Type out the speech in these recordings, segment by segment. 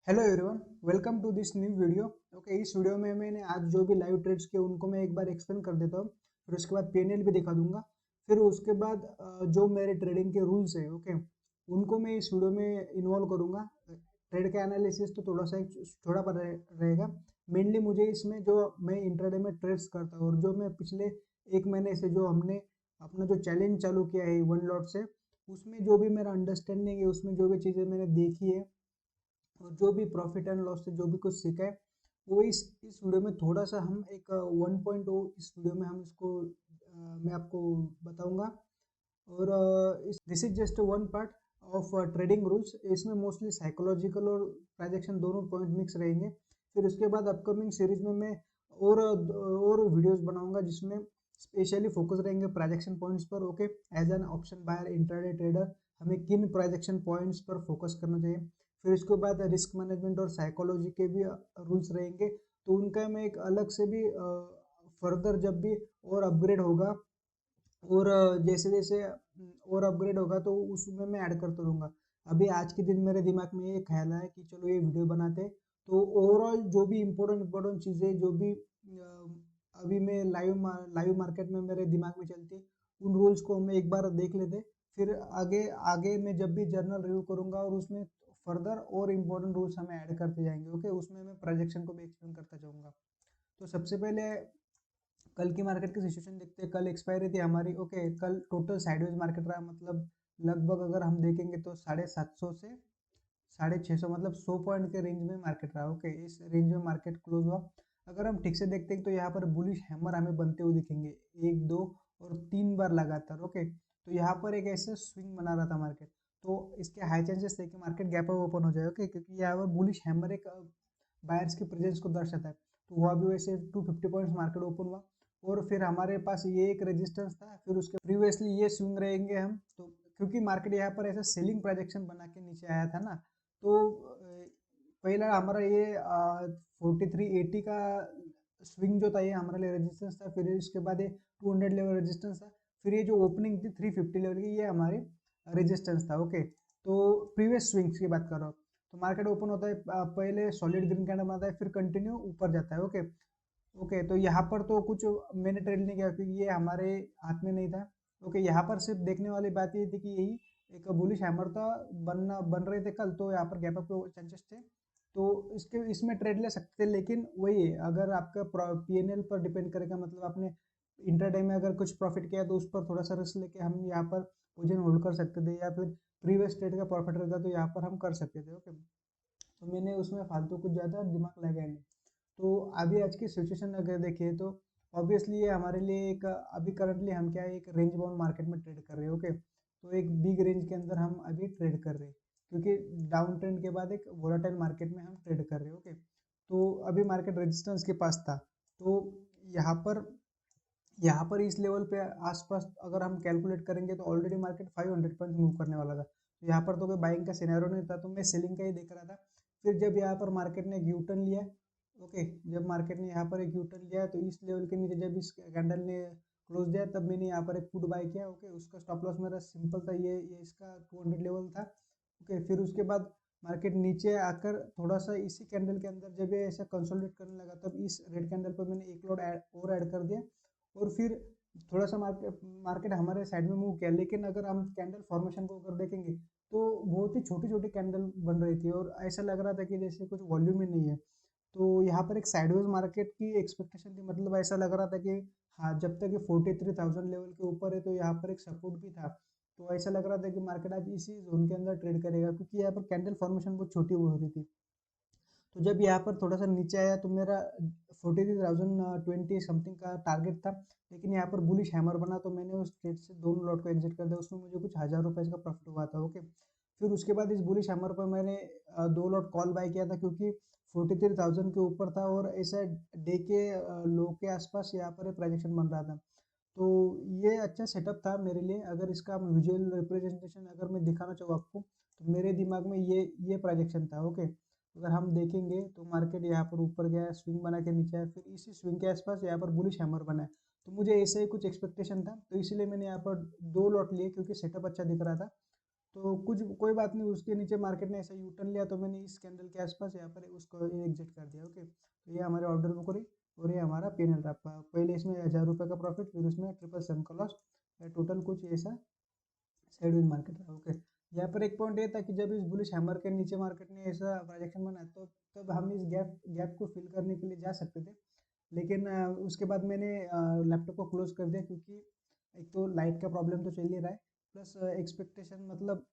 Hello everyone, welcome to this new video. Okay, इस video में मैंने आज जो भी लाइव ट्रेड्स किए उनको मैं एक बार एक्सप्लेन कर देता हूँ। फिर उसके बाद पीएनएल भी दिखा दूंगा। फिर उसके बाद जो मेरे ट्रेडिंग के रूल्स है, ओके, उनको मैं इस वीडियो में इन्वॉल्व करूंगा। ट्रेड का एनालिसिस तो थोड़ा सा छोटा पर रहेगा। मेनली मुझे इसमें जो मैं इंट्राडे में ट्रेड्स करता हूँ और जो मैं पिछले एक महीने से जो हमने अपना जो चैलेंज चालू किया है वन लॉट से, उसमें जो भी मेरा अंडरस्टैंडिंग है, उसमें जो भी चीज़ें मैंने देखी है और जो भी प्रॉफिट एंड लॉस से जो भी कुछ सीखा है, वो इस वीडियो में थोड़ा सा हम एक 1.0 इस वीडियो में हम इसको मैं आपको बताऊंगा। और इस this is just one part of trading rules. इसमें मोस्टली साइकोलॉजिकल और ट्रांजैक्शन दोनों पॉइंट मिक्स रहेंगे। फिर उसके बाद अपकमिंग सीरीज में मैं और वीडियोस बनाऊंगा जिसमें स्पेशली फोकस रहेंगे प्राइजेक्शन पॉइंट्स पर। Okay, as an option buyer intraday trader हमें किन प्राइजेक्शन पॉइंट्स पर फोकस करना चाहिए। फिर उसके बाद रिस्क मैनेजमेंट और साइकोलॉजी के भी रूल्स रहेंगे, तो उनका मैं एक अलग से भी फर्दर जब भी और अपग्रेड होगा और जैसे जैसे और अपग्रेड होगा तो उसमें मैं ऐड करता रहूँगा। अभी आज के दिन मेरे दिमाग में ये ख्याल है कि चलो ये वीडियो बनाते हैं, तो ओवरऑल जो भी इम्पोर्टेंट चीज़ें जो भी अभी मैं लाइव मार्केट में मेरे दिमाग में चलती है, उन रूल्स को हम एक बार देख लेते। फिर आगे आगे मैं जब भी जर्नल रिव्यू करूँगा और उसमें फर्दर और इम्पोर्टेंट रूल्स हमें ऐड करते जाएंगे। ओके, उसमें मैं प्रोजेक्शन को भी एक्सप्लेन करता जाऊँगा। तो सबसे पहले कल की मार्केट की सिचुएशन देखते हैं। कल एक्सपायरी थी हमारी। ओके, कल टोटल साइडवेज मार्केट रहा, मतलब लगभग अगर हम देखेंगे तो 750 से 650, मतलब 100 पॉइंट के रेंज में मार्केट रहा। ओके, इस रेंज में मार्केट क्लोज हुआ। अगर हम ठीक से देखते हैं तो यहाँ पर बुलिश हैमर हमें बनते हुए दिखेंगे, एक दो और तीन बार लगातार। ओके, तो यहाँ पर एक ऐसा स्विंग बना रहा था मार्केट, तो इसके हाई चांसेस थे कि मार्केट गैप अप ओपन हो जाए। ओके, क्योंकि यहाँ पर बुलिश हैमर एक बायर्स की प्रेजेंस को दर्शाता है। तो हुआ भी वैसे 250 पॉइंट्स मार्केट ओपन हुआ और फिर हमारे पास ये एक रेजिस्टेंस था। फिर उसके प्रीवियसली ये स्विंग रहेंगे हम तो, क्योंकि मार्केट यहाँ पर ऐसा सेलिंग प्रोजेक्शन बना के नीचे आया था ना, तो पहला हमारा ये 4380 का स्विंग जो था ये हमारे लिए रेजिस्टेंस था। फिर इसके बाद ये 200 लेवल रेजिस्टेंस था। फिर ये जो ओपनिंग थी 350 लेवल की, ये हमारे रेजिस्टेंस था। ओके, तो प्रीवियस स्विंग्स की बात कर रहा हूँ। तो मार्केट ओपन होता है, पहले सॉलिड ग्रीन कैंडल बनाता है, फिर कंटिन्यू ऊपर जाता है। ओके, ओके, तो यहाँ पर तो कुछ मैंने ट्रेड नहीं किया क्योंकि ये हमारे हाथ में नहीं था। ओके, यहाँ पर सिर्फ देखने वाली बात ये थी कि यही एक बुलिश हैमर था, बन रहे थे कल, तो यहाँ पर गैप अप के चांसेस थे, तो इसके इसमें ट्रेड ले सकते थे। लेकिन वही है, अगर आपका पीएनएल पर डिपेंड करेगा, मतलब आपने इंटरडे में अगर कुछ प्रॉफिट किया तो उस पर थोड़ा सा रिस्क लेके हम यहाँ पर पोजीशन होल्ड कर सकते थे, या फिर प्रीवियस ट्रेड का प्रॉफिट रहता तो यहाँ पर हम कर सकते थे। ओके, तो मैंने उसमें फालतू कुछ ज़्यादा दिमाग लगाया नहीं। तो अभी आज की सिचुएशन अगर देखिए तो ऑब्वियसली ये हमारे लिए एक अभी करंटली हम क्या है, एक रेंज बाउंड मार्केट में ट्रेड कर रहे हैं। ओके, तो एक बिग रेंज के अंदर हम अभी ट्रेड कर रहे हैं, क्योंकि डाउन ट्रेंड के बाद एक वोलाटाइल मार्केट में हम ट्रेड कर रहे हैं। ओके, तो अभी मार्केट रेजिस्टेंस के पास था, तो यहाँ पर यहाँ पर इस लेवल पे आसपास अगर हम कैलकुलेट करेंगे तो ऑलरेडी मार्केट 500 पॉइंट मूव करने वाला था। तो यहाँ पर तो कोई बाइंग का सिनेरियो नहीं था, तो मैं सेलिंग का ही देख रहा था। फिर जब यहाँ पर मार्केट ने एक यू टर्न लिया, ओके, जब मार्केट ने यहाँ पर एक यू टर्न लिया तो इस लेवल के नीचे जब इस कैंडल ने क्लोज दिया, तब मैंने यहाँ पर एक पुट बाय किया। ओके, उसका स्टॉप लॉस मेरा सिंपल था, ये इसका 200 लेवल था। ओके, फिर उसके बाद मार्केट नीचे आकर थोड़ा सा इसी कैंडल के अंदर जब ये ऐसा कंसोलिडेट करने लगा, तब इस रेड कैंडल पर मैंने एक लॉट और ऐड कर दिया और फिर थोड़ा सा मार्केट मार्केट हमारे साइड में मूव किया। लेकिन अगर हम कैंडल फॉर्मेशन को अगर देखेंगे तो बहुत ही छोटी छोटी कैंडल बन रही थी और ऐसा लग रहा था कि जैसे कुछ वॉल्यूम ही नहीं है। तो यहाँ पर एक साइडवेज मार्केट की एक्सपेक्टेशन थी, मतलब ऐसा लग रहा था कि हाँ, जब तक ये 43,000 लेवल के ऊपर है तो यहाँ पर एक सपोर्ट भी था। तो ऐसा लग रहा था कि मार्केट आज इसी जोन के अंदर ट्रेड करेगा, क्योंकि यहाँ पर कैंडल फॉर्मेशन बहुत छोटी हो रही थी। तो जब यहाँ पर थोड़ा सा नीचे आया तो मेरा 43,020 समथिंग का टारगेट था, लेकिन यहाँ पर बुलिश हैमर बना तो मैंने उस ट्रेड से दोनों लॉट को एग्जिट कर दिया। उसमें मुझे कुछ हज़ार रुपये का प्रॉफिट हुआ था। ओके, फिर उसके बाद इस बुलिश हैमर पर मैंने दो लॉट कॉल बाय किया था, क्योंकि 43,000 के ऊपर था और ऐसा डे के लो के आसपास यहाँ पर प्रोजेक्शन बन रहा था। तो ये अच्छा सेटअप था मेरे लिए। अगर इसका विजुअल रिप्रेजेंटेशन अगर मैं दिखाना चाहूँ आपको, तो मेरे दिमाग में ये प्रोजेक्शन था। ओके, अगर हम देखेंगे तो मार्केट यहाँ पर ऊपर गया, स्विंग बना के नीचे आया, फिर इसी स्विंग के आसपास यहाँ पर बुलिश हैमर बना है। तो मुझे ऐसे ही कुछ एक्सपेक्टेशन था, तो इसीलिए मैंने यहाँ पर दो लॉट लिए, क्योंकि सेटअप अच्छा दिख रहा था। तो कुछ कोई बात नहीं, उसके नीचे मार्केट ने ऐसा यू टर्न लिया तो मैंने इस कैंडल के आसपास यहाँ पर उसको एग्जिट कर दिया। ओके, तो ये हमारे ऑर्डर बुक रही और ये हमारा P&L रहा। पहले इसमें 1000 रुपये का प्रॉफिट, फिर उसमें 777 का लॉस, टोटल कुछ ऐसा साइडवेज मार्केट रहा। ओके, यहाँ पर एक पॉइंट ये था कि जब इस बुलिश हैमर के नीचे मार्केट ने ऐसा प्रोजेक्शन बनाया तो तब हम इस गैप को फिल करने के लिए जा सकते थे, लेकिन उसके बाद मैंने लैपटॉप को क्लोज कर दिया, क्योंकि एक तो लाइट का प्रॉब्लम तो चल ही रहा है, प्लस एक्सपेक्टेशन मतलब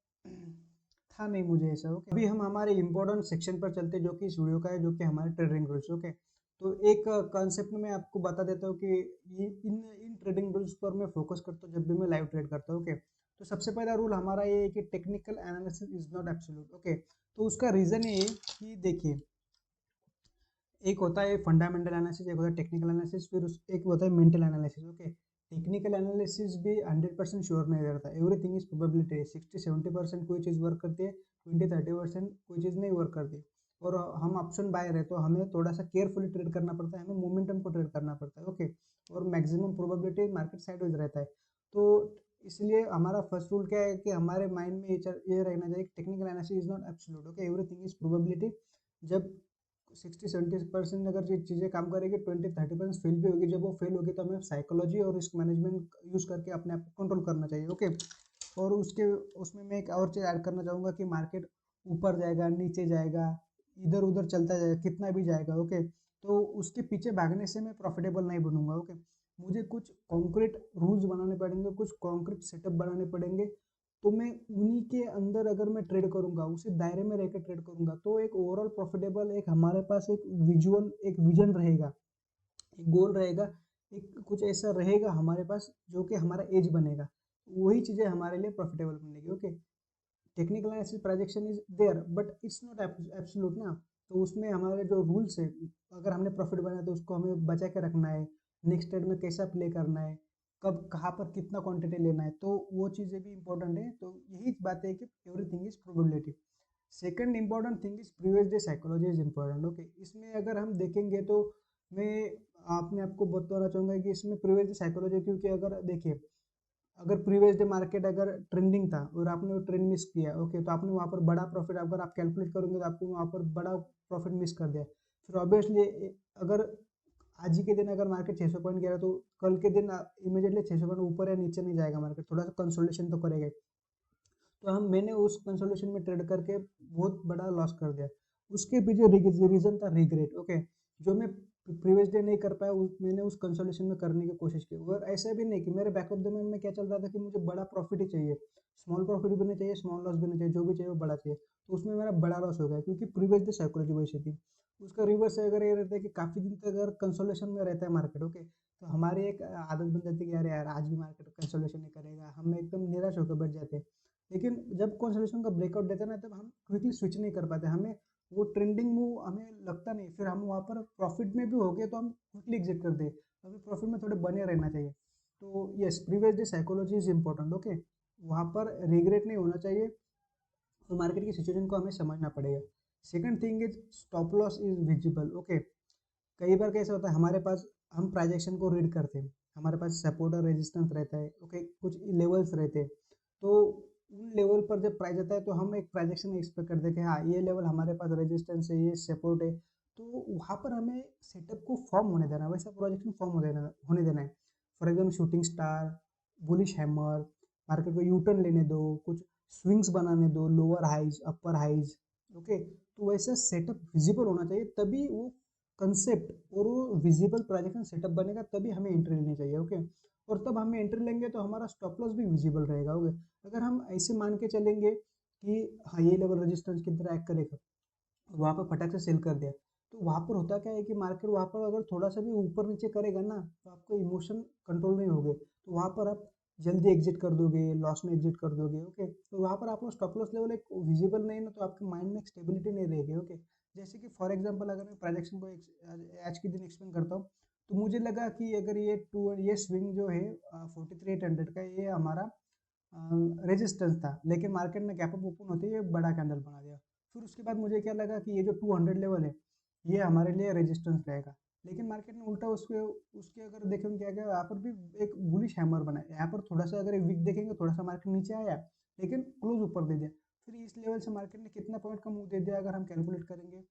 था नहीं मुझे ऐसा। ओके, अभी हम हमारे इम्पोर्टेंट सेक्शन पर चलते हैं जो कि इस वीडियो का है, जो कि हमारे ट्रेडिंग रूल्स। ओके, तो एक कॉन्सेप्ट में आपको बता देता हूँ कि इन इन ट्रेडिंग रूल्स पर मैं फोकस करता हूँ जब भी मैं लाइव ट्रेड करता हूँ। ओके, तो सबसे पहला रूल हमारा ये है कि technical analysis is not absolute. Okay, तो उसका रीजन ये है कि देखिए, एक होता है फंडामेंटल एनालिसिस, एक होता है टेक्निकल एनालिसिस, फिर एक होता है mental analysis. Okay, technical analysis भी 100% श्योर नहीं रहता, एवरीथिंग इज प्रोबेबिलिटी। 60-70% कोई चीज़ वर्क करती है, 20-30% कोई चीज़ नहीं वर्क करती। और हम ऑप्शन बायर है तो हमें थोड़ा सा केयरफुली ट्रेड करना पड़ता है, हमें मोमेंटम को ट्रेड करना पड़ता है। ओके, और मैक्सिमम प्रोबेबिलिटी मार्केट साइडवेज रहता है। तो इसलिए हमारा फर्स्ट रूल क्या है कि हमारे माइंड में ये रहना चाहिए, technical analysis is not absolute. Okay, everything is probability. जब 60-70% अगर ये चीज़ें काम करेगी, 20-30% फेल भी होगी। जब वो फेल होगी तो हमें साइकोलॉजी और रिस्क मैनेजमेंट यूज़ करके अपने आप को कंट्रोल करना चाहिए। ओके, और उसमें मैं एक और चीज़ ऐड करना चाहूँगा कि मार्केट ऊपर जाएगा, नीचे जाएगा, इधर उधर चलता जाएगा, कितना भी जाएगा। ओके, तो उसके पीछे भागने से मैं प्रॉफिटेबल नहीं बनूंगा। ओके, मुझे कुछ कॉन्क्रीट रूल्स बनाने पड़ेंगे, कुछ कॉन्क्रीट सेटअप बनाने पड़ेंगे, तो मैं उन्हीं के अंदर अगर मैं ट्रेड करूंगा, उसी दायरे में रहकर ट्रेड करूंगा, तो एक ओवरऑल प्रॉफिटेबल, एक हमारे पास एक विजुअल, एक विजन रहेगा, एक गोल रहेगा, एक कुछ ऐसा रहेगा हमारे पास जो कि हमारा एज बनेगा। वही चीज़ें हमारे लिए प्रॉफिटेबल बनेगी। Okay, technical analysis projection is there but it's not absolute ना। तो उसमें हमारे जो रूल्स है, अगर हमने प्रॉफिट बनाया तो उसको हमें बचा के रखना है, नेक्स्ट ट्रेड में कैसा प्ले करना है, कब कहाँ पर कितना क्वांटिटी लेना है, तो वो चीज़ें भी इंपॉर्टेंट है। तो यही बात है कि everything is probability. Second important thing is previous day psychology is important. Okay, इसमें अगर हम देखेंगे तो मैं आपने आपको बताना चाहूँगा कि इसमें प्रीवियस डे साइकोलॉजी, क्योंकि अगर देखिए, अगर प्रीवियस डे मार्केट अगर ट्रेंडिंग था और आपने वो ट्रेंड मिस किया, ओके, तो आपने वहाँ पर बड़ा प्रॉफिट, अगर आप कैलकुलेट करोगे तो आपको वहाँ पर बड़ा प्रॉफिट मिस कर दिया। फिर ऑब्वियसली अगर आज ही के दिन अगर मार्केट 600 पॉइंट गया तो कल के दिन इमीडिएटली 600 पॉइंट ऊपर या नीचे नहीं जाएगा, मार्केट थोड़ा सा कंसोलिडेशन तो करेगा। तो मैंने उस कंसोलिडेशन में ट्रेड करके बहुत बड़ा लॉस कर दिया। उसके पीछे रीजन था रिग्रेट। ओके, जो मैं प्रीवियस डे नहीं कर पाया, मैंने उस कंसोलिडेशन में करने की कोशिश की। और ऐसा भी नहीं कि मेरे बैक ऑफ द माइंड में क्या चल रहा था कि मुझे बड़ा प्रॉफिट ही चाहिए, स्मॉल प्रॉफिट भी नहीं चाहिए, स्मॉल लॉस भी नहीं चाहिए, जो भी चाहिए वो बड़ा चाहिए। तो उसमें मेरा बड़ा लॉस हो गया, क्योंकि प्रीवियस डे साइकोलॉजी वैसी थी। उसका रिवर्स अगर ये रहता है कि काफ़ी दिन तक अगर कंसोलेशन में रहता है मार्केट, ओके, तो हमारी एक आदत बन जाती है कि अरे यार आज भी मार्केट कंसोलेशन नहीं करेगा, हम एकदम निराश होकर बैठ जाते हैं। लेकिन जब कंसोलेशन का ब्रेकआउट देते हैं ना, तब हम क्विकली स्विच नहीं कर पाते, हमें वो ट्रेंडिंग मूव हमें लगता नहीं, फिर हम वहाँ पर प्रॉफिट में भी हो गए तो हम क्विकली एग्जिट कर दे। हमें प्रॉफिट में थोड़े बने रहना चाहिए। तो yes, previous day psychology is important. Okay, वहाँ पर रिग्रेट नहीं होना चाहिए, तो मार्केट की सिचुएशन को हमें समझना पड़ेगा। Second thing is stop loss is visible. Okay, कई बार कैसा होता है, हमारे पास हम प्राइजेक्शन को रीड करते हैं, हमारे पास सपोर्ट और रेजिस्टेंस रहता है। ओके, कुछ लेवल्स रहते हैं, तो उन लेवल पर जब प्राइस आता है तो हम एक प्राइजेक्शन एक्सपेक्ट करते हैं कि हाँ ये लेवल हमारे पास रेजिस्टेंस है, ये सपोर्ट है, तो वहाँ पर हमें सेटअप को फॉर्म होने देना है, वैसा प्रोजेक्शन फॉर्म होने देना है। For example shooting star, bullish hammer, market को यू टर्न लेने दो, कुछ स्विंग्स बनाने दो, लोअर हाइज अपर हाइज। ओके, तो वैसा सेटअप विजिबल होना चाहिए, तभी वो कंसेप्ट और वो विजिबल प्रोजेक्शन सेटअप बनेगा, तभी हमें एंट्री लेनी चाहिए। ओके, और तब हमें एंट्री लेंगे तो हमारा स्टॉप लॉस भी विजिबल रहेगा। ओके, अगर हम ऐसे मान के चलेंगे कि हाँ ये लेवल रेजिस्टेंस की तरह एक्ट करेगा, वहाँ पर फटक से सेल कर दिया, तो वहाँ पर होता क्या है कि मार्केट वहाँ पर अगर थोड़ा सा भी ऊपर नीचे करेगा ना, तो आपको इमोशन कंट्रोल नहीं होगे, तो वहाँ पर आप जल्दी एग्जिट कर दोगे, लॉस में एग्जिट कर दोगे। ओके, तो वहाँ पर आपको स्टॉप लॉस लेवल एक विजिबल नहीं ना, तो आपके माइंड में एक स्टेबिलिटी नहीं रहेगी। ओके, जैसे कि फॉर एग्जांपल अगर मैं प्रोजेक्शन को आज के दिन एक्सप्लेन करता हूँ, तो मुझे लगा कि अगर ये स्विंग जो है 43,800 का, ये हमारा रेजिस्टेंस था, लेकिन मार्केट में गैप अप ओपन होते ही ये बड़ा कैंडल बना दिया। फिर उसके बाद मुझे क्या लगा कि ये जो 200 लेवल है, ये हमारे लिए रेजिस्टेंस रहेगा, लेकिन मार्केट ने उल्टा उसके उसके अगर देखें क्या क्या, यहाँ पर भी एक बुलिश हैमर बना है। यहाँ पर थोड़ा सा अगर विक देखेंगे, थोड़ा सा मार्केट नीचे आया, लेकिन क्लोज ऊपर दे दिया। फिर इस लेवल से मार्केट ने कितना पॉइंट का मूव दे दिया अगर हम कैलकुलेट करेंगे,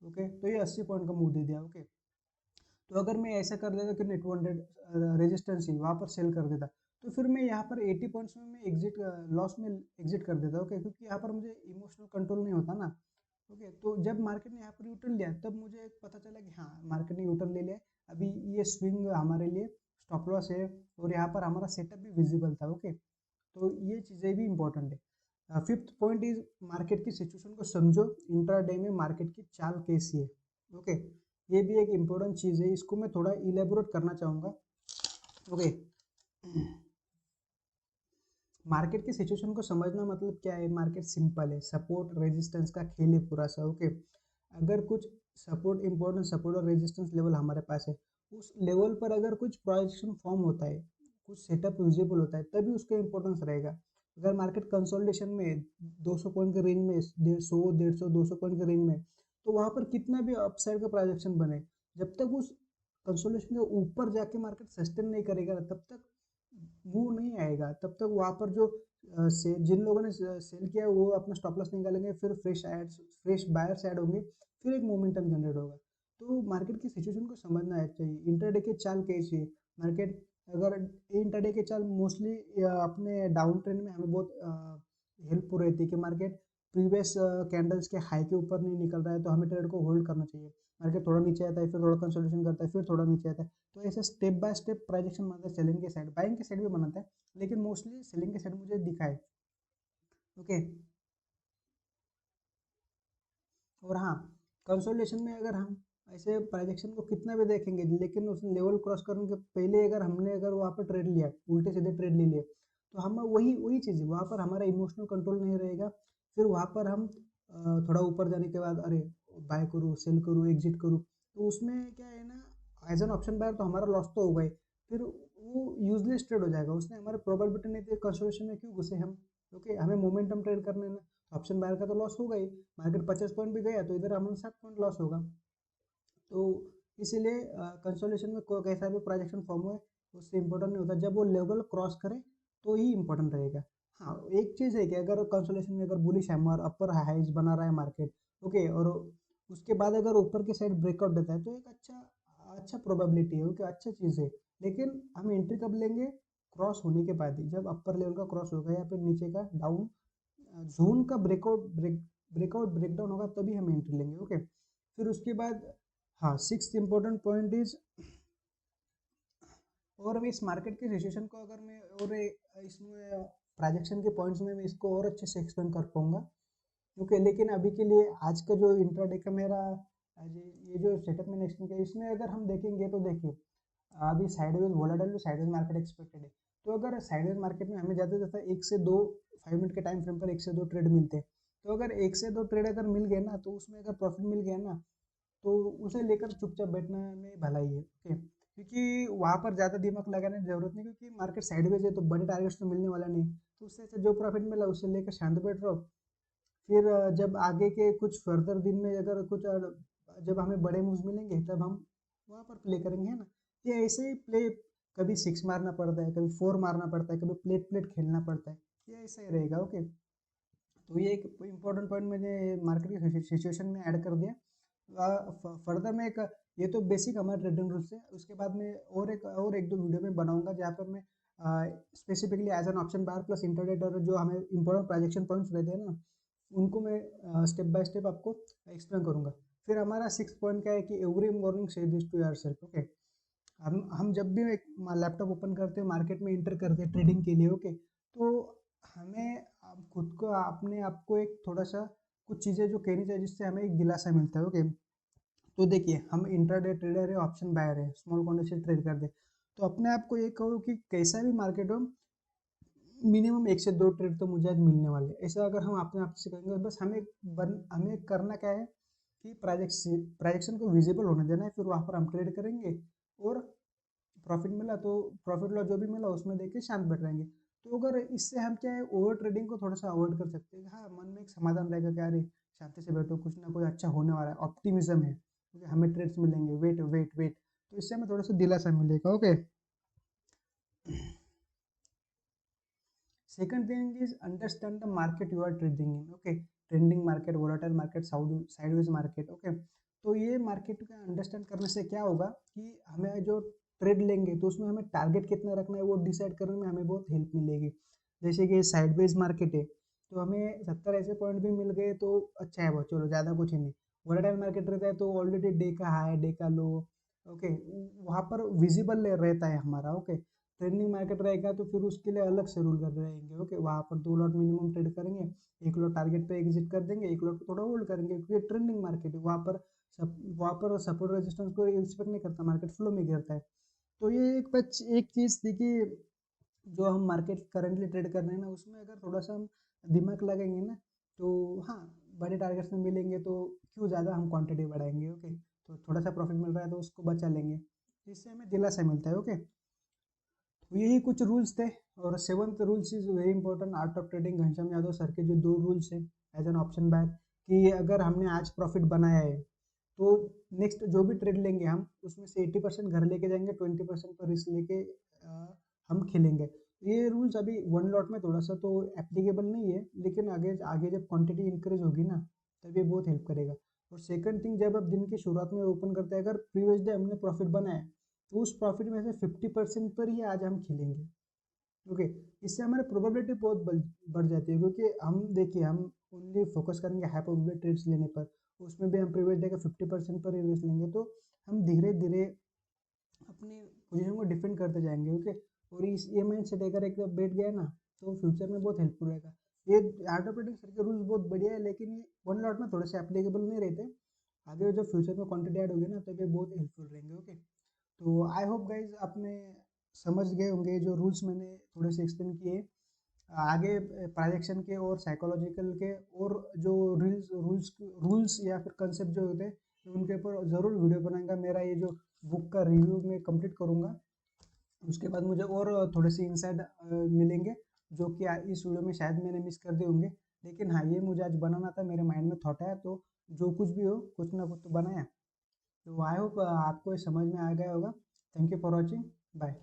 ओके, तो ये 80 पॉइंट का मूव दे दिया, ओके। तो अगर मैं ऐसा कर देता कि 200 रेजिस्टेंस ही वहाँ पर सेल कर देता, तो फिर मैं यहाँ पर 80 पॉइंट्स में मैं एग्जिट लॉस में एग्जिट कर देता, ओके, क्योंकि यहाँ पर मुझे इमोशनल कंट्रोल नहीं होता ना, ओके। तो जब मार्केट ने यहाँ पर यूटर्न लिया तब मुझे पता चला कि हाँ मार्केट ने यूटर्न ले लिया, अभी ये स्विंग हमारे लिए स्टॉप लॉस है, और यहाँ पर हमारा सेटअप भी विजिबल था, ओके। तो ये चीज़ें भी इंपॉर्टेंट है। फिफ्थ पॉइंट इज मार्केट की सिचुएशन को समझो, इंट्राडे में मार्केट की चाल कैसी है, ओके। ये भी एक इम्पोर्टेंट चीज़ है, इसको मैं थोड़ा इलेबोरेट करना चाहूँगा, ओके। मार्केट की सिचुएशन को समझना मतलब क्या है, मार्केट सिंपल है, सपोर्ट रेजिस्टेंस का खेल है पूरा सा, ओके। अगर कुछ सपोर्ट इंपॉर्टेंट सपोर्ट और रेजिस्टेंस लेवल हमारे पास है, उस लेवल पर अगर कुछ प्रोजेक्शन फॉर्म होता है, कुछ सेटअप विजिबल होता है, तभी उसका इंपॉर्टेंस रहेगा। अगर मार्केट कंसोलिडेशन में 200 पॉइंट के रेंज में, 150 200 पॉइंट के रेंज में, तो वहाँ पर कितना भी अपसाइड का प्रोजेक्शन बने, जब तक उस कंसोलिडेशन के ऊपर जाके मार्केट सस्टेन नहीं करेगा तब तक वो नहीं आएगा, तब तक वहाँ पर जो जिन लोगों ने सेल किया वो अपना स्टॉप लॉस निकालेंगे, फिर फ्रेश बायर्स ऐड होंगे, फिर एक मोमेंटम जनरेट होगा। तो मार्केट की सिचुएशन को समझना चाहिए, इंटरडे के चाल कैसी है मार्केट। अगर इंटरडे के चाल मोस्टली अपने डाउन ट्रेंड में हमें बहुत हेल्पफुल रहती है कि मार्केट प्रीवियस कैंडल्स के हाई के ऊपर नहीं निकल रहा है तो हमें ट्रेड को होल्ड करना चाहिए। मार्केट थोड़ा नीचे आता है, फिर थोड़ा कंसोलिडेशन करता है, फिर थोड़ा नीचे आता है, तो ऐसे स्टेप बाय स्टेप प्राइजेक्शन बनाता है, सेलिंग के साइड बाइंग के साइड भी बनाता है, लेकिन मोस्टली सेलिंग के साइड मुझे दिखा है, ओके। और हाँ, कंसोलिडेशन में अगर हम ऐसे प्राइजेक्शन को कितना भी देखेंगे, लेकिन उस लेवल क्रॉस करने के पहले अगर हमने अगर वहाँ पर ट्रेड लिया, उल्टे सीधे ट्रेड ले लिए, तो हम वही वही चीज़ है, वहाँ पर हमारा इमोशनल कंट्रोल नहीं रहेगा। फिर वहाँ पर हम थोड़ा ऊपर जाने के बाद अरे बाय करूँ, सेल करूँ, एग्जिट करूँ, तो उसमें क्या है ना, एज एन ऑप्शन बायर तो हमारा लॉस तो होगा ही, फिर वो यूजलेस ट्रेड हो जाएगा, उसने हमारे प्रोबेबिलिटी नहीं थी कंसोलिडेशन में क्यों घुसे हम, ओके। हमें मोमेंटम ट्रेड करने में ऑप्शन बायर का तो लॉस होगा ही, मार्केट 50 पॉइंट भी गया तो इधर हमें 60 पॉइंट लॉस होगा। तो इसीलिए कंसोलिडेशन में कोई कैसा भी प्रोजेक्शन फॉर्म हुए उससे इम्पोर्टेंट नहीं होता, जब वो लेवल क्रॉस करे तो ही इम्पोर्टेंट रहेगा। हाँ, एक चीज़ है कि अगर कंसोलिडेशन में अगर बुलिश हैमर अपर हाइज बना रहा है मार्केट, ओके, और उसके बाद अगर ऊपर के साइड ब्रेकआउट देता है तो एक अच्छा अच्छा प्रोबेबिलिटी है, ओके, अच्छा चीज़ है। लेकिन हम एंट्री कब लेंगे, क्रॉस होने के बाद ही, जब अपर लेवल का क्रॉस होगा या फिर नीचे का डाउन जोन का ब्रेकआउट ब्रेकडाउन होगा तभी हम एंट्री लेंगे, ओके। फिर उसके बाद हाँ, सिक्स इम्पोर्टेंट पॉइंट इज, और मैं इस मार्केट की सिचुएशन को अगर मैं और इसमें प्रोजेक्शन के पॉइंट्स में मैं इसको और अच्छे से एक्सप्लेन कर पाऊंगा, ओके। लेकिन अभी के लिए आज का जो इंट्राडे का मेरा ये जो सेटअप मैंने एक्सप्लेन किया, इसमें अगर हम देखेंगे तो देखिए अभी साइडवेज वोलाटाइल तो साइडवेज मार्केट एक्सपेक्टेड है, तो अगर साइडवेज मार्केट में हमें ज़्यादा से ज़्यादा एक से दो 5 मिनट के टाइम फ्रेम पर एक से दो ट्रेड मिलते हैं, तो अगर एक से दो ट्रेड अगर मिल गए ना तो उसमें अगर प्रॉफिट मिल गया ना तो उसे लेकर चुपचाप बैठने में भलाई है, ओके। क्योंकि वहाँ पर ज़्यादा दिमाग लगाने की जरूरत नहीं, क्योंकि मार्केट साइडवेज है तो बड़े टारगेट्स तो मिलने वाला नहीं, तो उससे अच्छा जो प्रॉफिट मिला उसे लेकर शांत बैठ रहो। फिर जब आगे के कुछ फर्दर दिन में अगर कुछ जब हमें बड़े मूव्स मिलेंगे तब हम वहाँ पर प्ले करेंगे, है ना। ये ऐसे ही प्ले, कभी सिक्स मारना पड़ता है, कभी फोर मारना पड़ता है, कभी प्लेट प्लेट खेलना पड़ता है, ये ऐसा ही रहेगा, ओके। तो ये एक इम्पोर्टेंट पॉइंट मैंने मार्केट की सिचुएशन में ऐड कर दिया। फर्दर में एक, ये तो बेसिक हमारे ट्रेडिंग रूल्स है, उसके बाद में और एक दो वीडियो में बनाऊंगा जहाँ पर मैं specifically as an option buyer plus intraday और जो हमें इंपॉर्टेंट प्रोजेक्शन पॉइंट्स रहते हैं ना उनको मैं स्टेप बाय स्टेप आपको एक्सप्लेन करूंगा। फिर हमारा सिक्स पॉइंट क्या है कि एवरी मॉर्निंग से this to yourself, okay. हम जब भी एक लैपटॉप ओपन करते हैं, मार्केट में इंटर करते हैं ट्रेडिंग के लिए, ओके, तो हमें खुद को अपने आप को एक थोड़ा सा कुछ चीज़ें जो कहनी चाहिए जिससे हमें एक दिलासा मिलता है, ओके। तो देखिए हम इंट्राडे ट्रेडर है, ऑप्शन बायर है, स्मॉल क्वांटिटी से ट्रेड करते हैं, तो अपने आप को ये कहो कि कैसा भी मार्केट हो मिनिमम एक से दो ट्रेड तो मुझे आज मिलने वाले, ऐसा अगर हम अपने आप से करेंगे, बस हमें करना क्या है कि प्रोजेक्शन को विजिबल होने देना है, फिर वहाँ पर हम ट्रेड करेंगे, और प्रॉफिट मिला तो प्रॉफिट लॉस जो भी मिला उसमें देख के शांत बैठ रहेंगे। तो अगर इससे हम क्या है ओवर ट्रेडिंग को थोड़ा सा अवॉइड कर सकते हैं, हाँ मन में एक समाधान रहेगा कि अरे शांति से बैठो, कुछ ना कुछ अच्छा होने वाला है, ऑप्टिमिज्म है, क्योंकि हमें ट्रेड्स मिलेंगे, वेट वेट वेट, तो इससे हमें थोड़ा सा दिलासा मिलेगा, okay. Second thing is understand the market you are trading in, okay. Trending market, volatile market, sideways market, okay. तो ये मार्केट का अंडरस्टैंड करने से क्या होगा कि हमें जो ट्रेड लेंगे तो उसमें हमें टारगेट कितना रखना है वो डिसाइड करने में हमें बहुत हेल्प मिलेगी। जैसे कि साइडवेज मार्केट है तो हमें 70 ऐसे पॉइंट भी मिल गए तो अच्छा है, बहुत चलो, ज़्यादा कुछ ही नहीं। वोलेटाइल मार्केट रहता है तो ऑलरेडी डे का हाई, डे का लो, ओके, वहाँ पर विजिबल रहता है हमारा, ओके। ट्रेंडिंग मार्केट रहेगा तो फिर उसके लिए अलग से रूल कर रहेंगे, ओके। वहाँ पर 2 लॉट मिनिमम ट्रेड करेंगे, 1 लॉट टारगेट पे एग्जिट कर देंगे, 1 लॉट को थोड़ा होल्ड करेंगे, क्योंकि ट्रेंडिंग मार्केट है, वहाँ पर सपोर्ट रेजिस्टेंस को रिस्पेक्ट नहीं करता, मार्केट फ्लो में गिरता है। तो ये एक चीज़ थी कि जो हम मार्केट करंटली ट्रेड कर रहे हैं ना उसमें अगर थोड़ा सा हम दिमाग लगाएंगे ना तो हाँ, बड़े टारगेट्स में मिलेंगे तो क्यों ज़्यादा हम क्वांटिटी बढ़ाएंगे, ओके। तो थोड़ा सा प्रॉफिट मिल रहा है तो उसको बचा लेंगे, इससे हमें दिलासा मिलता है, ओके। तो यही कुछ रूल्स थे। और seventh rules is very important, art of trading, Ghanshyam Yadav sir के जो 2 रूल्स है एज एन ऑप्शन बैक, कि अगर हमने आज प्रॉफिट बनाया है तो नेक्स्ट जो भी ट्रेड लेंगे हम उसमें से 80% घर लेके जाएंगे, 20% पर रिस्क लेके हम खेलेंगे। ये रूल्स अभी 1 लॉट में थोड़ा सा तो एप्लीकेबल नहीं है, लेकिन आगे आगे जब क्वांटिटी इंक्रीज होगी ना तब ये बहुत हेल्प करेगा। और सेकंड थिंग, जब आप दिन की शुरुआत में ओपन करते हैं, अगर प्रीवियस डे हमने प्रॉफिट बनाया तो उस प्रॉफिट में से 50% पर ही आज हम खेलेंगे, ओके। इससे हमारी प्रोबेबिलिटी बहुत बढ़ जाती है, क्योंकि हम देखिए हम ओनली फोकस करेंगे हाई प्रोबेबिलिटी ट्रेड्स लेने पर, उसमें भी हम प्रीवियस डे का 50% पर ही रिस्क लेंगे, तो हम धीरे धीरे अपनी पोजीशन को डिफेंड करते जाएंगे, ओके। और इस ये माइंड सेट अगर एक बैठ गया ना तो फ्यूचर में बहुत हेल्पफुल रहेगा। ये आर्ट ऑफ ट्रेडिंग सर के रूल्स बहुत बढ़िया है, लेकिन ये 1 लॉट में थोड़े से एप्लीकेबल नहीं रहते। आगे जब फ्यूचर में क्वांटिटी ऐड होगी ना तब ये बहुत हेल्पफुल रहेंगे, ओके। तो आई होप गाइज आपने समझ गए होंगे जो रूल्स मैंने थोड़े से एक्सप्लेन किए। आगे प्राइजेक्शन के और साइकोलॉजिकल के और जो रूल्स रूल्स रूल्स या फिर कंसेप्ट जो होते हैं उनके ऊपर ज़रूर वीडियो बनाऊंगा। मेरा ये जो बुक का रिव्यू मैं कंप्लीट करूंगा, उसके बाद मुझे और थोड़े से इंसाइट मिलेंगे जो कि इस वीडियो में शायद मैंने मिस कर दिए होंगे। लेकिन हाँ, ये मुझे आज बनाना था, मेरे माइंड में थॉट है, तो जो कुछ भी हो कुछ ना कुछ तो बनाया। तो आई होप आपको ये समझ में आ गया होगा। Thank you for watching, bye.